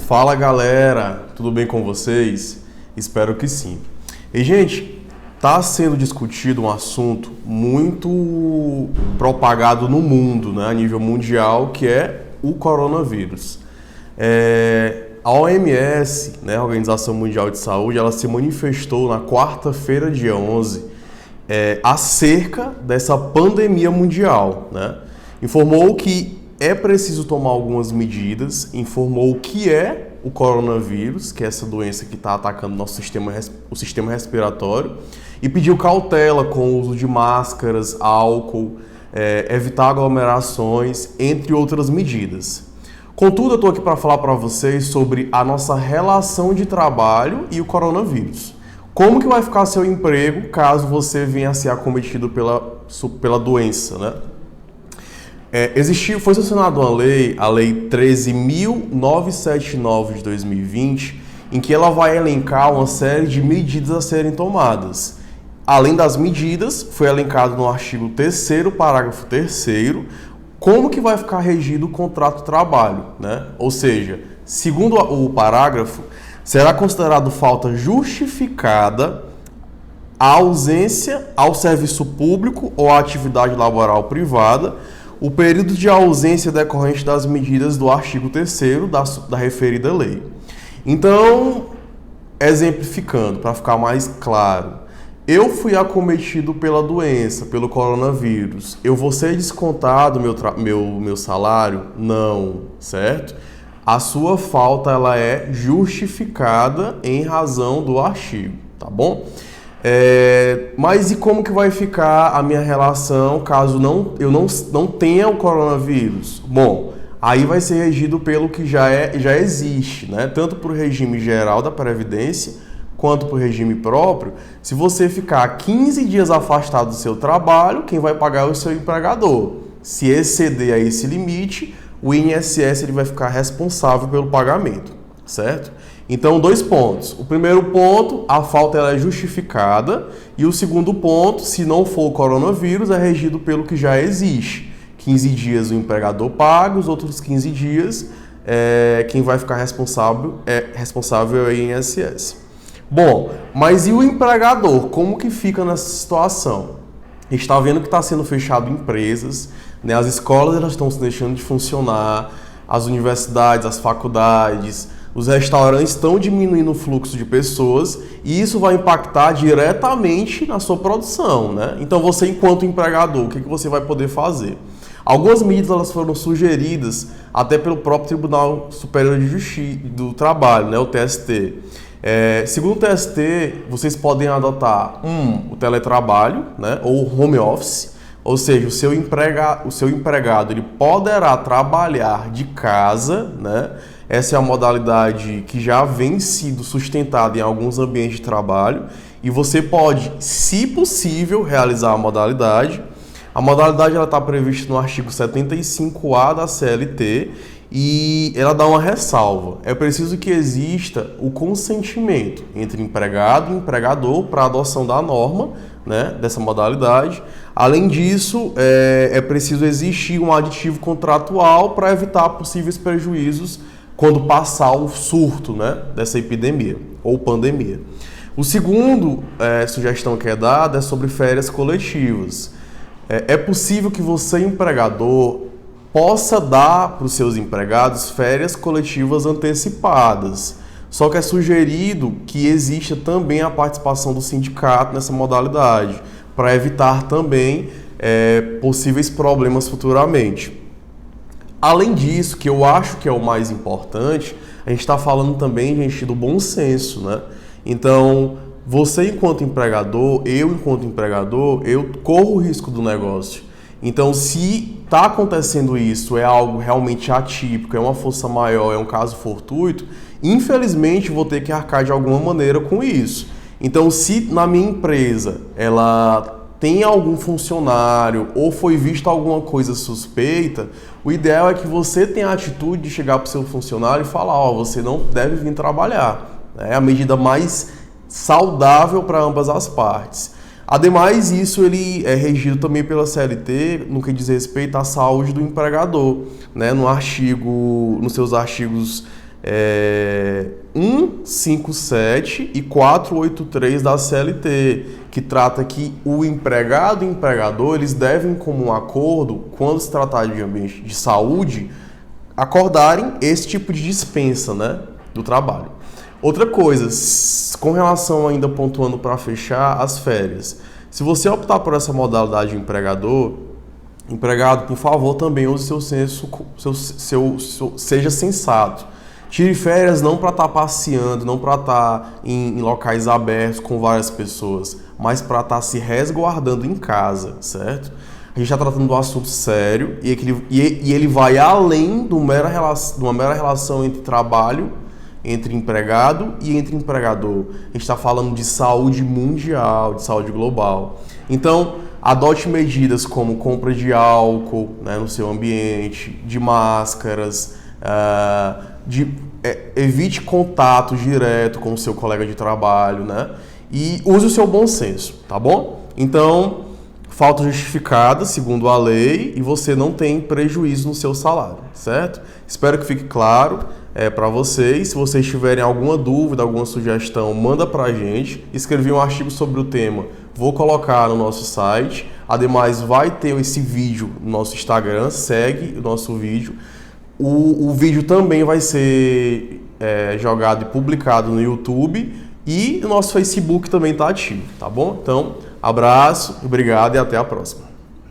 Fala galera, tudo bem com vocês? Espero que sim. E gente, está sendo discutido um assunto muito propagado no mundo, né, a nível mundial, que é o coronavírus. A OMS, né, a Organização Mundial de Saúde, ela se manifestou na quarta-feira, dia 11, acerca dessa pandemia mundial, né? Informou que é preciso tomar algumas medidas, informou o que é o coronavírus, que é essa doença que está atacando o sistema respiratório, e pediu cautela com o uso de máscaras, álcool, evitar aglomerações, entre outras medidas. Contudo, eu estou aqui para falar para vocês sobre a nossa relação de trabalho e o coronavírus. Como que vai ficar seu emprego caso você venha a ser acometido pela doença, né? Foi sancionada uma lei, a Lei 13.979 de 2020, em que ela vai elencar uma série de medidas a serem tomadas. Além das medidas, foi elencado no artigo 3º, parágrafo 3º, como que vai ficar regido o contrato de trabalho, né? Ou seja, segundo o parágrafo, será considerado falta justificada a ausência ao serviço público ou à atividade laboral privada, o período de ausência decorrente das medidas do artigo 3º da referida lei. Então, exemplificando, para ficar mais claro, eu fui acometido pela doença, pelo coronavírus, eu vou ser descontado meu salário? Não, certo? A sua falta ela é justificada em razão do artigo, tá bom? Mas e como que vai ficar a minha relação caso eu não tenha o coronavírus? Bom, aí vai ser regido pelo que já existe, né? Tanto para o regime geral da Previdência, quanto para o regime próprio. Se você ficar 15 dias afastado do seu trabalho, quem vai pagar é o seu empregador. Se exceder a esse limite, o INSS ele vai ficar responsável pelo pagamento, certo? Então, 2 pontos. O primeiro ponto, a falta ela é justificada. E o segundo ponto, se não for o coronavírus, é regido pelo que já existe. 15 dias o empregador paga, os outros 15 dias quem vai ficar responsável é o INSS. Bom, mas e o empregador? Como que fica nessa situação? A gente está vendo que está sendo fechado empresas, né? As escolas elas estão deixando de funcionar, as universidades, as faculdades, os restaurantes estão diminuindo o fluxo de pessoas e isso vai impactar diretamente na sua produção, né? Então você, enquanto empregador, o que você vai poder fazer? Algumas medidas elas foram sugeridas até pelo próprio Tribunal Superior de Justiça do Trabalho, né? O TST. Segundo o TST, vocês podem adotar o teletrabalho, né? Ou home office, ou seja, o seu empregado ele poderá trabalhar de casa, né? Essa é a modalidade que já vem sido sustentada em alguns ambientes de trabalho e você pode, se possível, realizar a modalidade. A modalidade está prevista no artigo 75A da CLT e ela dá uma ressalva. É preciso que exista o consentimento entre empregado e empregador para a adoção da norma, né, dessa modalidade. Além disso, é preciso existir um aditivo contratual para evitar possíveis prejuízos quando passar o surto, né, dessa epidemia ou pandemia. O segundo sugestão que é dada é sobre férias coletivas. É possível que você, empregador, possa dar para os seus empregados férias coletivas antecipadas. Só que é sugerido que exista também a participação do sindicato nessa modalidade, para evitar também possíveis problemas futuramente. Além disso, que eu acho que é o mais importante, a gente está falando também, gente, do bom senso, né? Então, você enquanto empregador, eu corro o risco do negócio. Então, se está acontecendo isso, é algo realmente atípico, é uma força maior, é um caso fortuito, infelizmente vou ter que arcar de alguma maneira com isso. Então, se na minha empresa ela tem algum funcionário ou foi vista alguma coisa suspeita, o ideal é que você tenha a atitude de chegar para o seu funcionário e falar, você não deve vir trabalhar. É a medida mais saudável para ambas as partes. Ademais, isso ele é regido também pela CLT no que diz respeito à saúde do empregador, né? Nos seus artigos 157 e 483 da CLT, que trata que o empregado e o empregador eles devem, em comum acordo, quando se tratar de ambiente de saúde, acordarem esse tipo de dispensa, né, do trabalho. Outra coisa, com relação ainda pontuando para fechar, as férias. Se você optar por essa modalidade de empregado, por favor, também use seu senso, seja sensato. Tire férias não para estar passeando, não para estar em locais abertos com várias pessoas, mas para estar se resguardando em casa, certo? A gente está tratando de um assunto sério e ele vai além de uma mera relação entre trabalho, entre empregado e entre empregador. A gente está falando de saúde mundial, de saúde global. Então, adote medidas como compra de álcool, né, no seu ambiente, de máscaras, evite contato direto com o seu colega de trabalho, né? E use o seu bom senso, tá bom? Então, falta justificada, segundo a lei, e você não tem prejuízo no seu salário, certo? Espero que fique claro para vocês. Se vocês tiverem alguma dúvida, alguma sugestão, manda pra gente. Escrevi um artigo sobre o tema, vou colocar no nosso site. Ademais, vai ter esse vídeo no nosso Instagram, segue o nosso vídeo. O vídeo também vai ser jogado e publicado no YouTube e o nosso Facebook também está ativo, tá bom? Então, abraço, obrigado e até a próxima.